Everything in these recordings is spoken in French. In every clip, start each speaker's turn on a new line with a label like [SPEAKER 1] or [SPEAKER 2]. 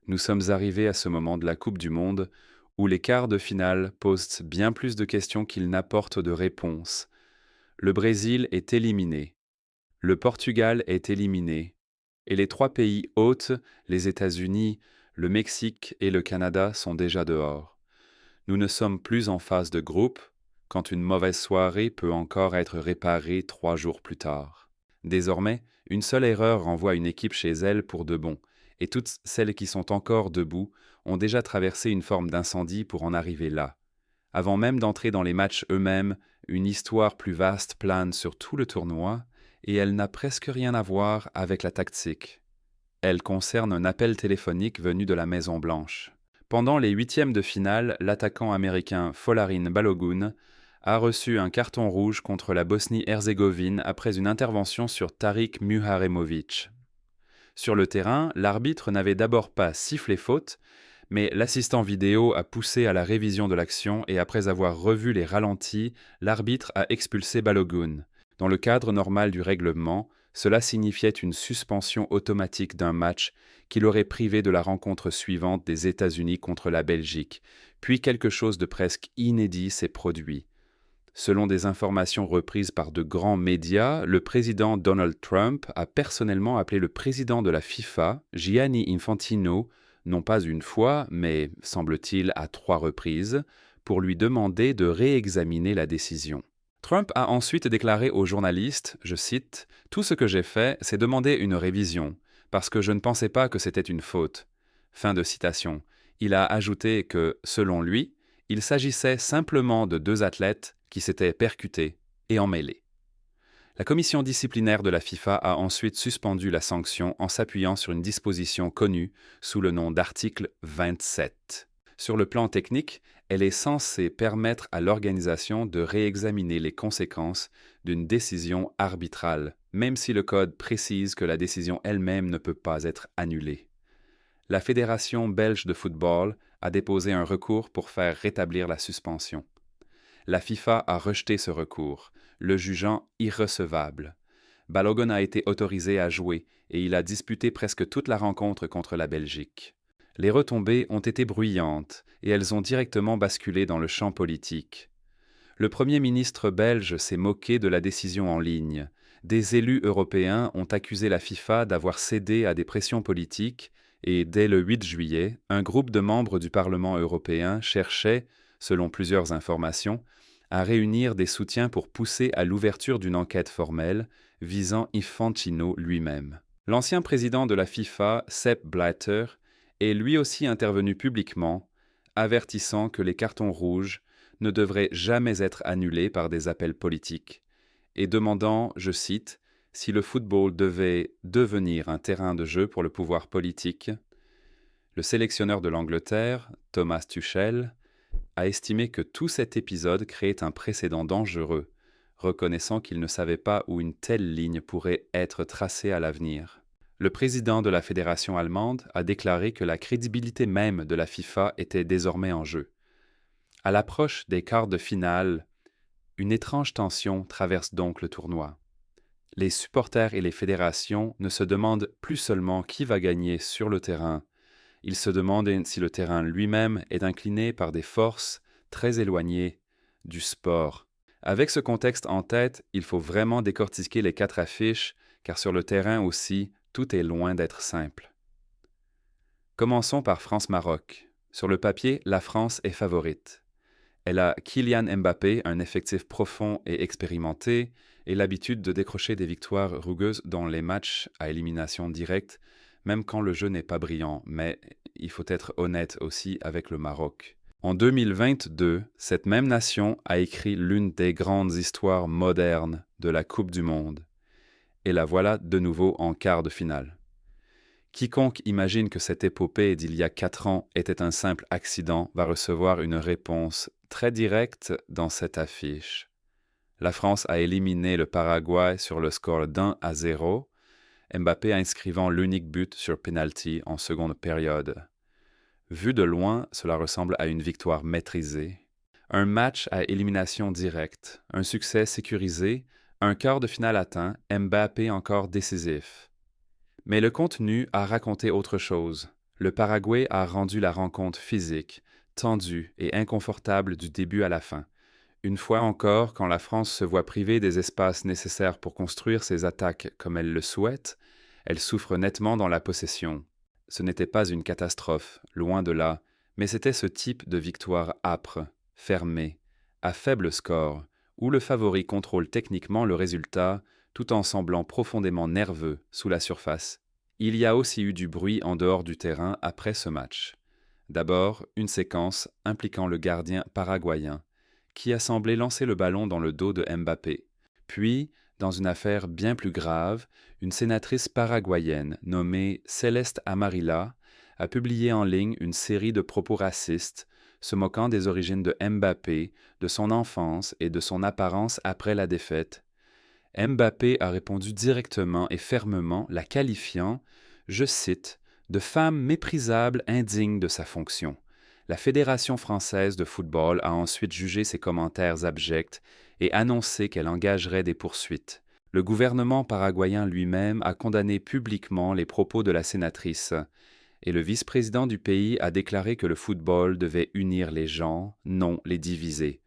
[SPEAKER 1] Nous sommes arrivés à ce moment de la Coupe du Monde où les quarts de finale posent bien plus de questions qu'ils n'apportent de réponses. Le Brésil est éliminé, le Portugal est éliminé, et les trois pays hôtes, les États-Unis, le Mexique et le Canada sont déjà dehors. Nous ne sommes plus en phase de groupe, quand une mauvaise soirée peut encore être réparée 3 jours plus tard. Désormais, une seule erreur renvoie une équipe chez elle pour de bon, et toutes celles qui sont encore debout ont déjà traversé une forme d'incendie pour en arriver là. Avant même d'entrer dans les matchs eux-mêmes, une histoire plus vaste plane sur tout le tournoi, et elle n'a presque rien à voir avec la tactique. Elle concerne un appel téléphonique venu de la Maison-Blanche. Pendant les huitièmes de finale, l'attaquant américain Folarin Balogun a reçu un carton rouge contre la Bosnie-Herzégovine après une intervention sur Tarik Muharemovic. Sur le terrain, l'arbitre n'avait d'abord pas sifflé faute, mais l'assistant vidéo a poussé à la révision de l'action et après avoir revu les ralentis, l'arbitre a expulsé Balogun. Dans le cadre normal du règlement, cela signifiait une suspension automatique d'un match qui l'aurait privé de la rencontre suivante des États-Unis contre la Belgique. Puis quelque chose de presque inédit s'est produit. Selon des informations reprises par de grands médias, le président Donald Trump a personnellement appelé le président de la FIFA, Gianni Infantino, non pas une fois, mais semble-t-il à 3 reprises, pour lui demander de réexaminer la décision. Trump a ensuite déclaré aux journalistes, je cite, « Tout ce que j'ai fait, c'est demander une révision, parce que je ne pensais pas que c'était une faute. » Fin de citation. Il a ajouté que, selon lui, il s'agissait simplement de deux athlètes qui s'étaient percutés et emmêlés. La commission disciplinaire de la FIFA a ensuite suspendu la sanction en s'appuyant sur une disposition connue sous le nom d'article 27. Sur le plan technique, elle est censée permettre à l'organisation de réexaminer les conséquences d'une décision arbitrale, même si le code précise que la décision elle-même ne peut pas être annulée. La Fédération belge de football a déposé un recours pour faire rétablir la suspension. La FIFA a rejeté ce recours, le jugeant irrecevable. Balogun a été autorisé à jouer et il a disputé presque toute la rencontre contre la Belgique. Les retombées ont été bruyantes et elles ont directement basculé dans le champ politique. Le Premier ministre belge s'est moqué de la décision en ligne. Des élus européens ont accusé la FIFA d'avoir cédé à des pressions politiques et, dès le 8 juillet, un groupe de membres du Parlement européen cherchait, selon plusieurs informations, à réunir des soutiens pour pousser à l'ouverture d'une enquête formelle visant Infantino lui-même. L'ancien président de la FIFA, Sepp Blatter, est lui aussi intervenu publiquement, avertissant que les cartons rouges ne devraient jamais être annulés par des appels politiques, et demandant, je cite, « si le football devait devenir un terrain de jeu pour le pouvoir politique », le sélectionneur de l'Angleterre, Thomas Tuchel, a estimé que tout cet épisode créait un précédent dangereux, reconnaissant qu'il ne savait pas où une telle ligne pourrait être tracée à l'avenir. Le président de la fédération allemande a déclaré que la crédibilité même de la FIFA était désormais en jeu. À l'approche des quarts de finale, une étrange tension traverse donc le tournoi. Les supporters et les fédérations ne se demandent plus seulement qui va gagner sur le terrain, ils se demandent si le terrain lui-même est incliné par des forces très éloignées du sport. Avec ce contexte en tête, il faut vraiment décortiquer les 4 affiches, car sur le terrain aussi, tout est loin d'être simple. Commençons par France-Maroc. Sur le papier, la France est favorite. Elle a Kylian Mbappé, un effectif profond et expérimenté, et l'habitude de décrocher des victoires rugueuses dans les matchs à élimination directe, même quand le jeu n'est pas brillant, mais il faut être honnête aussi avec le Maroc. En 2022, cette même nation a écrit l'une des grandes histoires modernes de la Coupe du Monde. Et la voilà de nouveau en quart de finale. Quiconque imagine que cette épopée d'il y a 4 ans était un simple accident va recevoir une réponse très directe dans cette affiche. La France a éliminé le Paraguay sur le score d'1-0, Mbappé inscrivant l'unique but sur penalty en seconde période. Vu de loin, cela ressemble à une victoire maîtrisée. Un match à élimination directe, un succès sécurisé, un quart de finale atteint, Mbappé encore décisif. Mais le contenu a raconté autre chose. Le Paraguay a rendu la rencontre physique, tendue et inconfortable du début à la fin. Une fois encore, quand la France se voit privée des espaces nécessaires pour construire ses attaques comme elle le souhaite, elle souffre nettement dans la possession. Ce n'était pas une catastrophe, loin de là, mais c'était ce type de victoire âpre, fermée, à faible score, où le favori contrôle techniquement le résultat tout en semblant profondément nerveux sous la surface. Il y a aussi eu du bruit en dehors du terrain après ce match. D'abord, une séquence impliquant le gardien paraguayen, qui a semblé lancer le ballon dans le dos de Mbappé. Puis, dans une affaire bien plus grave, une sénatrice paraguayenne nommée Céleste Amarilla a publié en ligne une série de propos racistes, se moquant des origines de Mbappé, de son enfance et de son apparence après la défaite. Mbappé a répondu directement et fermement, la qualifiant, je cite, de femme méprisable, indigne de sa fonction. La Fédération française de football a ensuite jugé ces commentaires abjects et annoncé qu'elle engagerait des poursuites. Le gouvernement paraguayen lui-même a condamné publiquement les propos de la sénatrice, et le vice-président du pays a déclaré que le football devait unir les gens, non les diviser.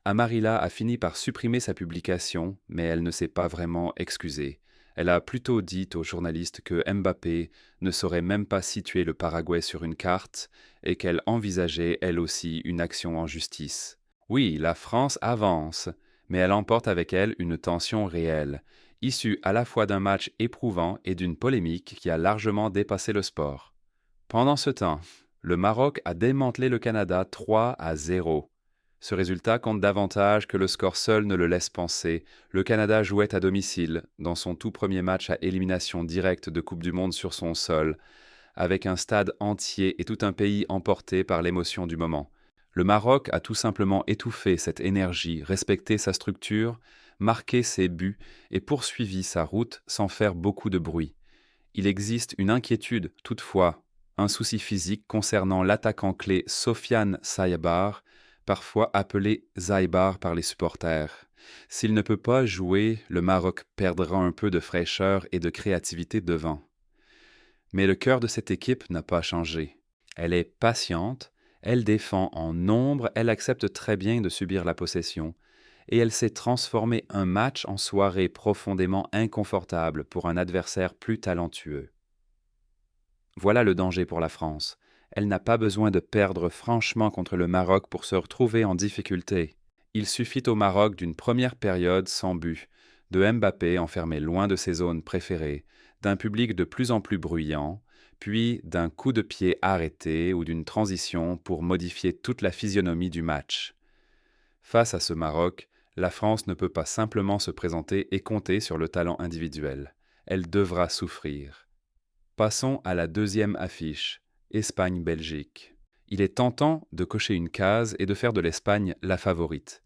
[SPEAKER 1] Amarilla a fini par supprimer sa publication, mais elle ne s'est pas vraiment excusée. Elle a plutôt dit aux journalistes que Mbappé ne saurait même pas situer le Paraguay sur une carte et qu'elle envisageait, elle aussi, une action en justice. Oui, la France avance, mais elle emporte avec elle une tension réelle, issue à la fois d'un match éprouvant et d'une polémique qui a largement dépassé le sport. Pendant ce temps, le Maroc a démantelé le Canada 3-0. Ce résultat compte davantage que le score seul ne le laisse penser. Le Canada jouait à domicile, dans son tout premier match à élimination directe de Coupe du Monde sur son sol, avec un stade entier et tout un pays emporté par l'émotion du moment. Le Maroc a tout simplement étouffé cette énergie, respecté sa structure, marqué ses buts et poursuivi sa route sans faire beaucoup de bruit. Il existe une inquiétude, toutefois, un souci physique concernant l'attaquant clé Sofiane Saïbar, parfois appelé Zaibar par les supporters. S'il ne peut pas jouer, le Maroc perdra un peu de fraîcheur et de créativité devant. Mais le cœur de cette équipe n'a pas changé. Elle est patiente, elle défend en nombre, elle accepte très bien de subir la possession, et elle sait transformer un match en soirée profondément inconfortable pour un adversaire plus talentueux. Voilà le danger pour la France. Elle n'a pas besoin de perdre franchement contre le Maroc pour se retrouver en difficulté. Il suffit au Maroc d'une première période sans but, de Mbappé enfermé loin de ses zones préférées, d'un public de plus en plus bruyant, puis d'un coup de pied arrêté ou d'une transition pour modifier toute la physionomie du match. Face à ce Maroc, la France ne peut pas simplement se présenter et compter sur le talent individuel. Elle devra souffrir. Passons à la deuxième affiche, Espagne-Belgique. Il est tentant de cocher une case et de faire de l'Espagne la favorite.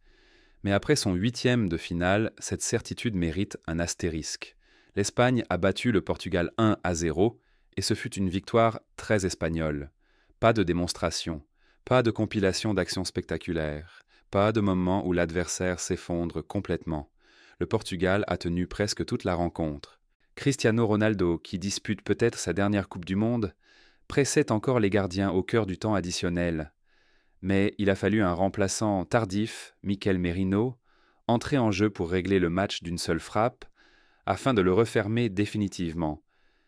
[SPEAKER 1] Mais après son 8e de finale, cette certitude mérite un astérisque. L'Espagne a battu le Portugal 1-0 et ce fut une victoire très espagnole. Pas de démonstration, pas de compilation d'actions spectaculaires, pas de moment où l'adversaire s'effondre complètement. Le Portugal a tenu presque toute la rencontre. Cristiano Ronaldo, qui dispute peut-être sa dernière Coupe du Monde, pressait encore les gardiens au cœur du temps additionnel. Mais il a fallu un remplaçant tardif, Mikel Merino, entrer en jeu pour régler le match d'une seule frappe, afin de le refermer définitivement.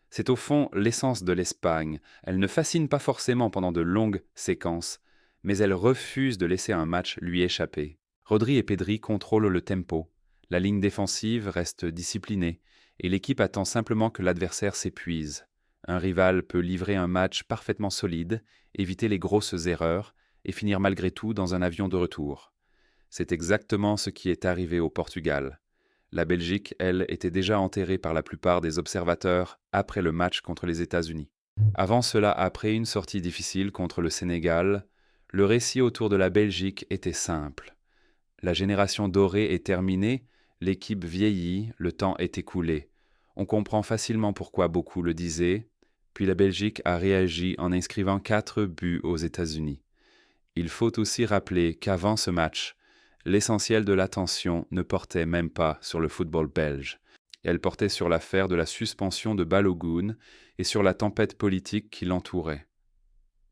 [SPEAKER 1] C'est au fond l'essence de l'Espagne. Elle ne fascine pas forcément pendant de longues séquences, mais elle refuse de laisser un match lui échapper. Rodri et Pedri contrôlent le tempo. La ligne défensive reste disciplinée, et l'équipe attend simplement que l'adversaire s'épuise. Un rival peut livrer un match parfaitement solide, éviter les grosses erreurs et finir malgré tout dans un avion de retour. C'est exactement ce qui est arrivé au Portugal. La Belgique, elle, était déjà enterrée par la plupart des observateurs après le match contre les États-Unis. Avant cela, après une sortie difficile contre le Sénégal, le récit autour de la Belgique était simple. La génération dorée est terminée, l'équipe vieillit, le temps est écoulé. On comprend facilement pourquoi beaucoup le disaient, puis la Belgique a réagi en inscrivant 4 buts aux États-Unis. Il faut aussi rappeler qu'avant ce match, l'essentiel de l'attention ne portait même pas sur le football belge. Elle portait sur l'affaire de la suspension de Balogun et sur la tempête politique qui l'entourait.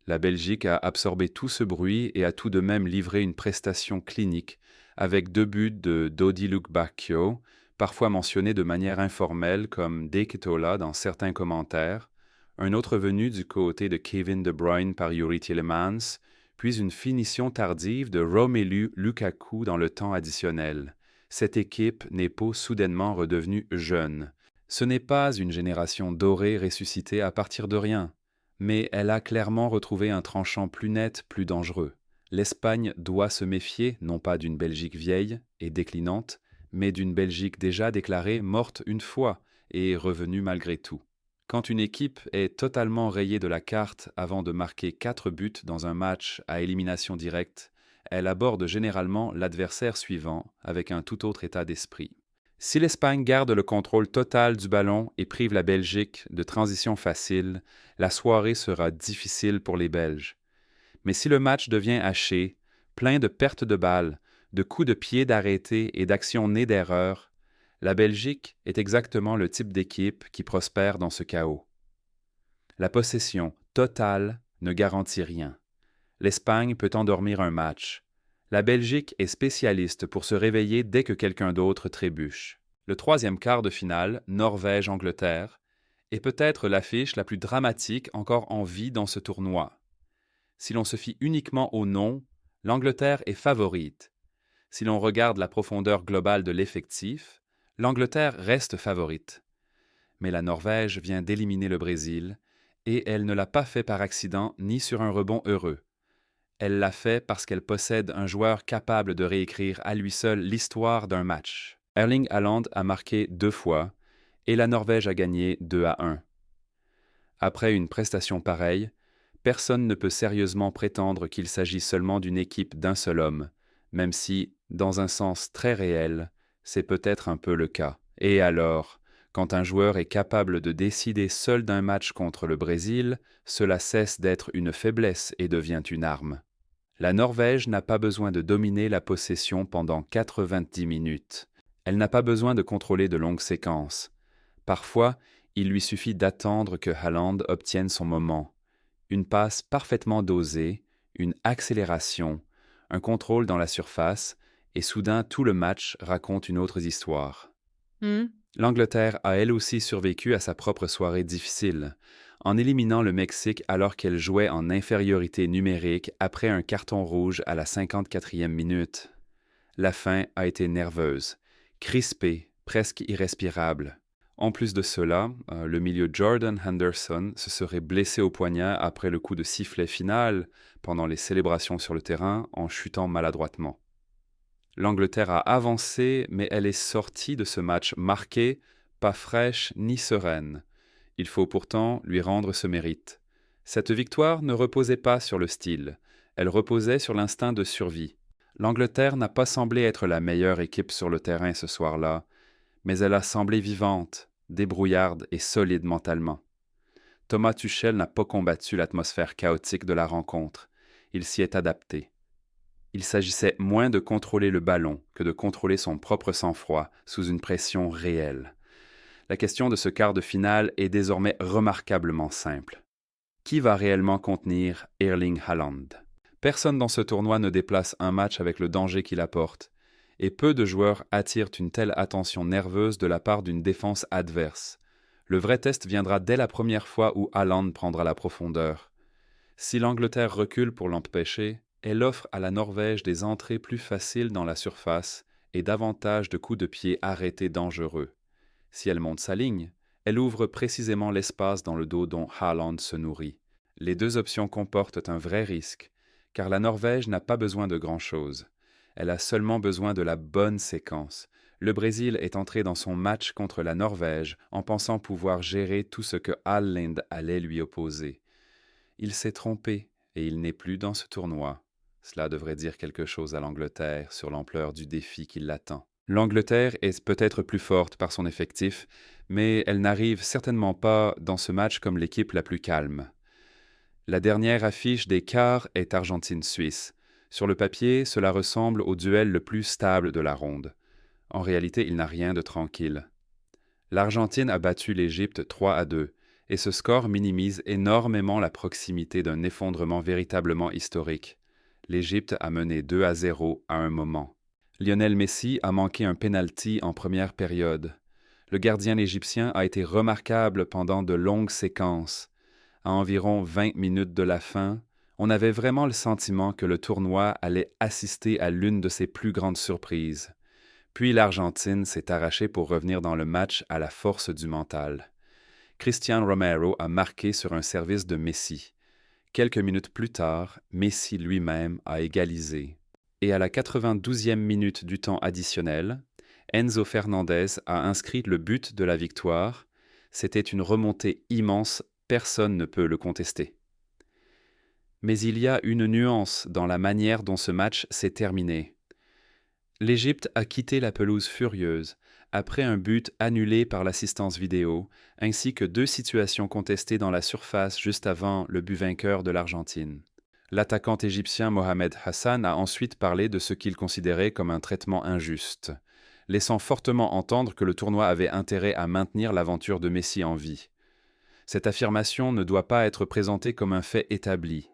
[SPEAKER 1] La Belgique a absorbé tout ce bruit et a tout de même livré une prestation clinique avec 2 buts de Dodi Lukebakio, parfois mentionnés de manière informelle comme Deketola dans certains commentaires, un autre venu du côté de Kevin De Bruyne par Yuri Tielemans, puis une finition tardive de Romelu Lukaku dans le temps additionnel. Cette équipe n'est pas soudainement redevenue jeune. Ce n'est pas une génération dorée ressuscitée à partir de rien, mais elle a clairement retrouvé un tranchant plus net, plus dangereux. L'Espagne doit se méfier non pas d'une Belgique vieille et déclinante, mais d'une Belgique déjà déclarée morte une fois et revenue malgré tout. Quand une équipe est totalement rayée de la carte avant de marquer 4 buts dans un match à élimination directe, elle aborde généralement l'adversaire suivant avec un tout autre état d'esprit. Si l'Espagne garde le contrôle total du ballon et prive la Belgique de transitions faciles, la soirée sera difficile pour les Belges. Mais si le match devient haché, plein de pertes de balles, de coups de pied d'arrêté et d'actions nées d'erreurs, la Belgique est exactement le type d'équipe qui prospère dans ce chaos. La possession totale ne garantit rien. L'Espagne peut endormir un match. La Belgique est spécialiste pour se réveiller dès que quelqu'un d'autre trébuche. Le troisième quart de finale, Norvège-Angleterre, est peut-être l'affiche la plus dramatique encore en vie dans ce tournoi. Si l'on se fie uniquement au nom, l'Angleterre est favorite. Si l'on regarde la profondeur globale de l'effectif, l'Angleterre reste favorite. Mais la Norvège vient d'éliminer le Brésil, et elle ne l'a pas fait par accident ni sur un rebond heureux. Elle l'a fait parce qu'elle possède un joueur capable de réécrire à lui seul l'histoire d'un match. Erling Haaland a marqué 2 fois, et la Norvège a gagné 2-1. Après une prestation pareille, personne ne peut sérieusement prétendre qu'il s'agit seulement d'une équipe d'un seul homme, même si, dans un sens très réel, c'est peut-être un peu le cas. Et alors, quand un joueur est capable de décider seul d'un match contre le Brésil, cela cesse d'être une faiblesse et devient une arme. La Norvège n'a pas besoin de dominer la possession pendant 90 minutes. Elle n'a pas besoin de contrôler de longues séquences. Parfois, il lui suffit d'attendre que Haaland obtienne son moment. Une passe parfaitement dosée, une accélération, un contrôle dans la surface, et soudain tout le match raconte une autre histoire. L'Angleterre a elle aussi survécu à sa propre soirée difficile, en éliminant le Mexique alors qu'elle jouait en infériorité numérique après un carton rouge à la 54e minute. La fin a été nerveuse, crispée, presque irrespirable. En plus de cela, le milieu Jordan Henderson se serait blessé au poignet après le coup de sifflet final pendant les célébrations sur le terrain en chutant maladroitement. L'Angleterre a avancé, mais elle est sortie de ce match marquée, pas fraîche ni sereine. Il faut pourtant lui rendre ce mérite. Cette victoire ne reposait pas sur le style, elle reposait sur l'instinct de survie. L'Angleterre n'a pas semblé être la meilleure équipe sur le terrain ce soir-là, mais elle a semblé vivante, débrouillarde et solide mentalement. Thomas Tuchel n'a pas combattu l'atmosphère chaotique de la rencontre, il s'y est adapté. Il s'agissait moins de contrôler le ballon que de contrôler son propre sang-froid sous une pression réelle. La question de ce quart de finale est désormais remarquablement simple. Qui va réellement contenir Erling Haaland? Personne dans ce tournoi ne déplace un match avec le danger qu'il apporte, et peu de joueurs attirent une telle attention nerveuse de la part d'une défense adverse. Le vrai test viendra dès la première fois où Haaland prendra la profondeur. Si l'Angleterre recule pour l'empêcher, elle offre à la Norvège des entrées plus faciles dans la surface et davantage de coups de pied arrêtés dangereux. Si elle monte sa ligne, elle ouvre précisément l'espace dans le dos dont Haaland se nourrit. Les deux options comportent un vrai risque, car la Norvège n'a pas besoin de grand-chose. Elle a seulement besoin de la bonne séquence. Le Brésil est entré dans son match contre la Norvège en pensant pouvoir gérer tout ce que Haaland allait lui opposer. Il s'est trompé et il n'est plus dans ce tournoi. Cela devrait dire quelque chose à l'Angleterre sur l'ampleur du défi qui l'attend. L'Angleterre est peut-être plus forte par son effectif, mais elle n'arrive certainement pas dans ce match comme l'équipe la plus calme. La dernière affiche des quarts est Argentine-Suisse. Sur le papier, cela ressemble au duel le plus stable de la ronde. En réalité, il n'a rien de tranquille. L'Argentine a battu l'Égypte 3-2, et ce score minimise énormément la proximité d'un effondrement véritablement historique. L'Égypte a mené 2-0 à un moment. Lionel Messi a manqué un penalty en première période. Le gardien égyptien a été remarquable pendant de longues séquences. À environ 20 minutes de la fin, on avait vraiment le sentiment que le tournoi allait assister à l'une de ses plus grandes surprises. Puis l'Argentine s'est arrachée pour revenir dans le match à la force du mental. Cristiano Romero a marqué sur un service de Messi. Quelques minutes plus tard, Messi lui-même a égalisé. Et à la 92e minute du temps additionnel, Enzo Fernandez a inscrit le but de la victoire. C'était une remontée immense, personne ne peut le contester. Mais il y a une nuance dans la manière dont ce match s'est terminé. L'Égypte a quitté la pelouse furieuse, après un but annulé par l'assistance vidéo, ainsi que 2 situations contestées dans la surface juste avant le but vainqueur de l'Argentine. L'attaquant égyptien Mohamed Hassan a ensuite parlé de ce qu'il considérait comme un traitement injuste, laissant fortement entendre que le tournoi avait intérêt à maintenir l'aventure de Messi en vie. Cette affirmation ne doit pas être présentée comme un fait établi,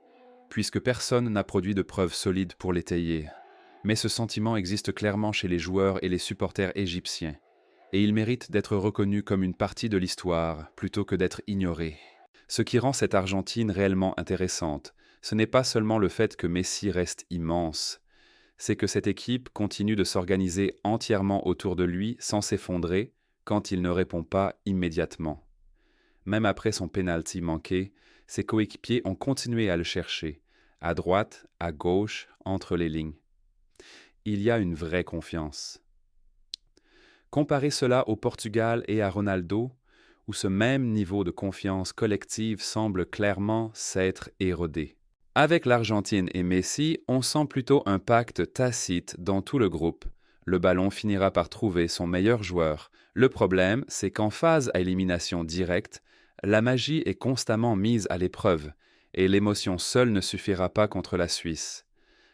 [SPEAKER 1] puisque personne n'a produit de preuves solides pour l'étayer. Mais ce sentiment existe clairement chez les joueurs et les supporters égyptiens, et il mérite d'être reconnu comme une partie de l'histoire plutôt que d'être ignoré. Ce qui rend cette Argentine réellement intéressante, ce n'est pas seulement le fait que Messi reste immense, c'est que cette équipe continue de s'organiser entièrement autour de lui sans s'effondrer quand il ne répond pas immédiatement. Même après son penalty manqué, ses coéquipiers ont continué à le chercher, à droite, à gauche, entre les lignes. Il y a une vraie confiance. Comparez cela au Portugal et à Ronaldo, où ce même niveau de confiance collective semble clairement s'être érodé. Avec l'Argentine et Messi, on sent plutôt un pacte tacite dans tout le groupe. Le ballon finira par trouver son meilleur joueur. Le problème, c'est qu'en phase à élimination directe, la magie est constamment mise à l'épreuve, et l'émotion seule ne suffira pas contre la Suisse.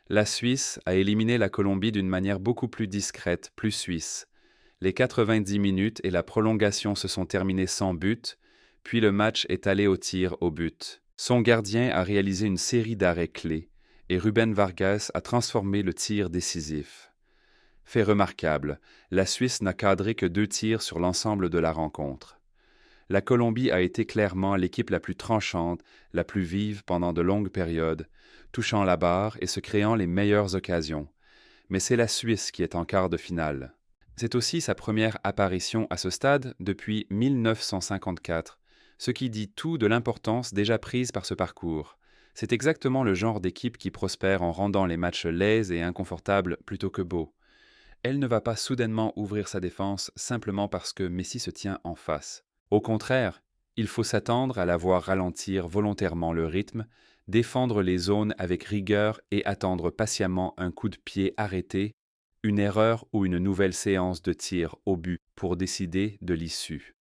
[SPEAKER 1] La Suisse a éliminé la Colombie d'une manière beaucoup plus discrète, plus suisse. Les 90 minutes et la prolongation se sont terminées sans but, puis le match est allé au tir au but. Son gardien a réalisé une série d'arrêts clés, et Rubén Vargas a transformé le tir décisif. Fait remarquable, la Suisse n'a cadré que 2 tirs sur l'ensemble de la rencontre. La Colombie a été clairement l'équipe la plus tranchante, la plus vive pendant de longues périodes, touchant la barre et se créant les meilleures occasions. Mais c'est la Suisse qui est en quart de finale. C'est aussi sa première apparition à ce stade depuis 1954, ce qui dit tout de l'importance déjà prise par ce parcours. C'est exactement le genre d'équipe qui prospère en rendant les matchs laids et inconfortables plutôt que beaux. Elle ne va pas soudainement ouvrir sa défense simplement parce que Messi se tient en face. Au contraire, il faut s'attendre à la voir ralentir volontairement le rythme, défendre les zones avec rigueur et attendre patiemment un coup de pied arrêté, une erreur ou une nouvelle séance de tir au but pour décider de l'issue.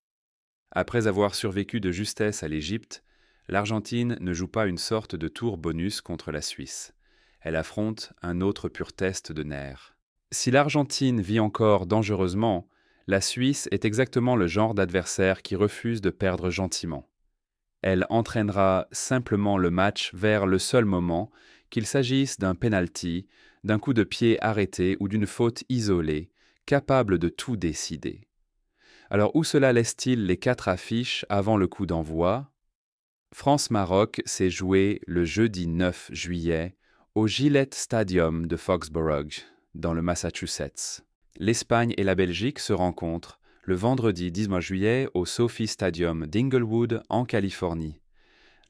[SPEAKER 1] Après avoir survécu de justesse à l'Égypte, l'Argentine ne joue pas une sorte de tour bonus contre la Suisse. Elle affronte un autre pur test de nerfs. Si l'Argentine vit encore dangereusement, la Suisse est exactement le genre d'adversaire qui refuse de perdre gentiment. Elle entraînera simplement le match vers le seul moment, qu'il s'agisse d'un penalty, d'un coup de pied arrêté ou d'une faute isolée, capable de tout décider. Alors où cela laisse-t-il les 4 affiches avant le coup d'envoi? France-Maroc s'est joué le jeudi 9 juillet au Gillette Stadium de Foxborough, dans le Massachusetts. L'Espagne et la Belgique se rencontrent le vendredi 19 juillet au SoFi Stadium d'Inglewood en Californie.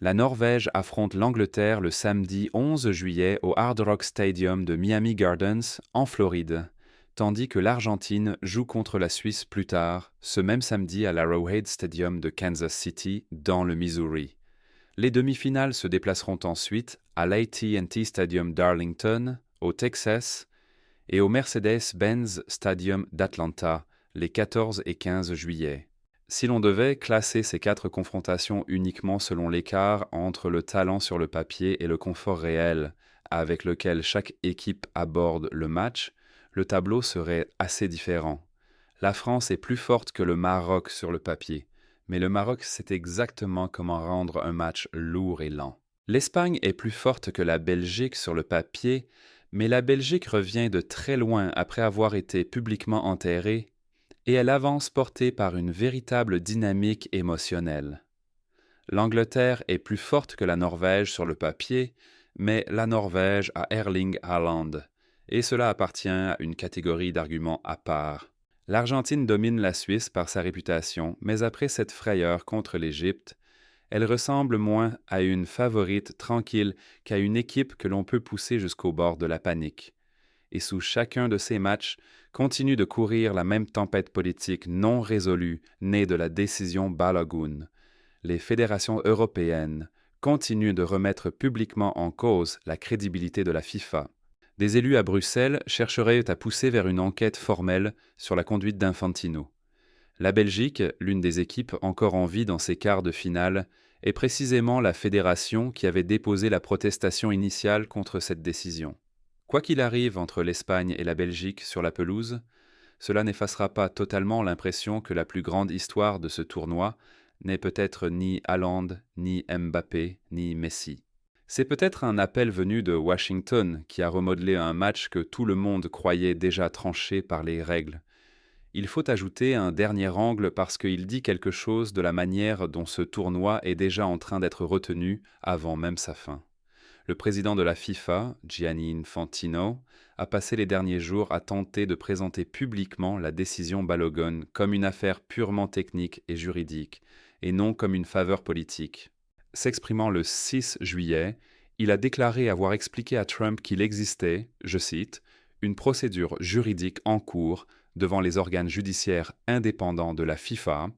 [SPEAKER 1] La Norvège affronte l'Angleterre le samedi 11 juillet au Hard Rock Stadium de Miami Gardens en Floride, tandis que l'Argentine joue contre la Suisse plus tard, ce même samedi à l'Arrowhead Stadium de Kansas City dans le Missouri. Les demi-finales se déplaceront ensuite à l'AT&T Stadium d'Arlington, au Texas, et au Mercedes-Benz Stadium d'Atlanta, les 14 et 15 juillet. Si l'on devait classer ces 4 confrontations uniquement selon l'écart entre le talent sur le papier et le confort réel avec lequel chaque équipe aborde le match, le tableau serait assez différent. La France est plus forte que le Maroc sur le papier, mais le Maroc sait exactement comment rendre un match lourd et lent. L'Espagne est plus forte que la Belgique sur le papier, mais la Belgique revient de très loin après avoir été publiquement enterrée, et elle avance portée par une véritable dynamique émotionnelle. L'Angleterre est plus forte que la Norvège sur le papier, mais la Norvège a Erling Haaland, et cela appartient à une catégorie d'arguments à part. L'Argentine domine la Suisse par sa réputation, mais après cette frayeur contre l'Égypte, elle ressemble moins à une favorite tranquille qu'à une équipe que l'on peut pousser jusqu'au bord de la panique. Et sous chacun de ces matchs, continue de courir la même tempête politique non résolue née de la décision Balogun. Les fédérations européennes continuent de remettre publiquement en cause la crédibilité de la FIFA. Des élus à Bruxelles chercheraient à pousser vers une enquête formelle sur la conduite d'Infantino. La Belgique, l'une des équipes encore en vie dans ces quarts de finale, est précisément la fédération qui avait déposé la protestation initiale contre cette décision. Quoi qu'il arrive entre l'Espagne et la Belgique sur la pelouse, cela n'effacera pas totalement l'impression que la plus grande histoire de ce tournoi n'est peut-être ni Haaland, ni Mbappé, ni Messi. C'est peut-être un appel venu de Washington qui a remodelé un match que tout le monde croyait déjà tranché par les règles. Il faut ajouter un dernier angle parce qu'il dit quelque chose de la manière dont ce tournoi est déjà en train d'être retenu avant même sa fin. Le président de la FIFA, Gianni Infantino, a passé les derniers jours à tenter de présenter publiquement la décision Balogun comme une affaire purement technique et juridique, et non comme une faveur politique. S'exprimant le 6 juillet, il a déclaré avoir expliqué à Trump qu'il existait, je cite, une procédure juridique en cours devant les organes judiciaires indépendants de la FIFA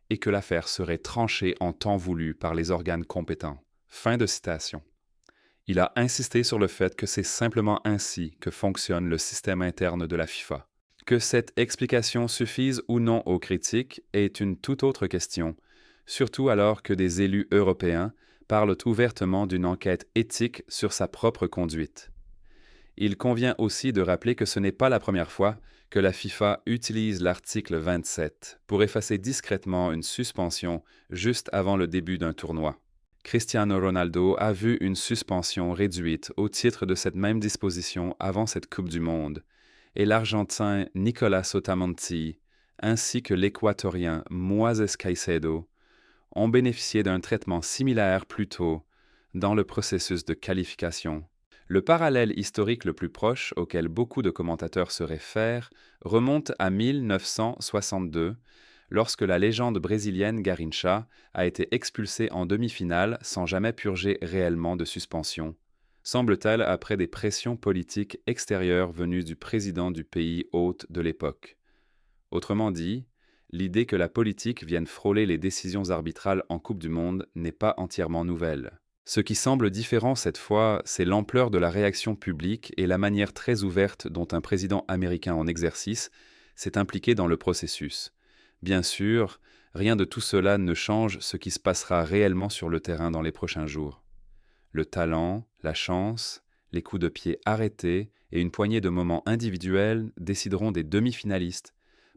[SPEAKER 1] et que l'affaire serait tranchée en temps voulu par les organes compétents. Fin de citation. Il a insisté sur le fait que c'est simplement ainsi que fonctionne le système interne de la FIFA. Que cette explication suffise ou non aux critiques est une toute autre question, surtout alors que des élus européens parlent ouvertement d'une enquête éthique sur sa propre conduite. Il convient aussi de rappeler que ce n'est pas la première fois que la FIFA utilise l'article 27 pour effacer discrètement une suspension juste avant le début d'un tournoi. Cristiano Ronaldo a vu une suspension réduite au titre de cette même disposition avant cette Coupe du Monde, et l'Argentin Nicolas Otamendi, ainsi que l'Équatorien Moises Caicedo, ont bénéficié d'un traitement similaire plus tôt dans le processus de qualification. Le parallèle historique le plus proche auquel beaucoup de commentateurs se réfèrent remonte à 1962, lorsque la légende brésilienne Garrincha a été expulsée en demi-finale sans jamais purger réellement de suspension, semble-t-elle après des pressions politiques extérieures venues du président du pays hôte de l'époque. Autrement dit, l'idée que la politique vienne frôler les décisions arbitrales en Coupe du Monde n'est pas entièrement nouvelle. Ce qui semble différent cette fois, c'est l'ampleur de la réaction publique et la manière très ouverte dont un président américain en exercice s'est impliqué dans le processus. Bien sûr, rien de tout cela ne change ce qui se passera réellement sur le terrain dans les prochains jours. Le talent, la chance, les coups de pied arrêtés et une poignée de moments individuels décideront des demi-finalistes,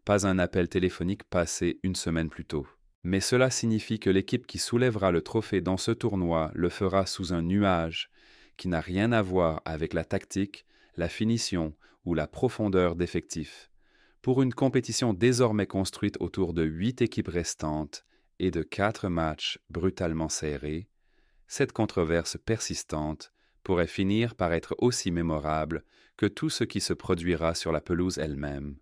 [SPEAKER 1] pas un appel téléphonique passé une semaine plus tôt. Mais cela signifie que l'équipe qui soulèvera le trophée dans ce tournoi le fera sous un nuage qui n'a rien à voir avec la tactique, la finition ou la profondeur d'effectifs. Pour une compétition désormais construite autour de 8 équipes restantes et de 4 matchs brutalement serrés, cette controverse persistante pourrait finir par être aussi mémorable que tout ce qui se produira sur la pelouse elle-même.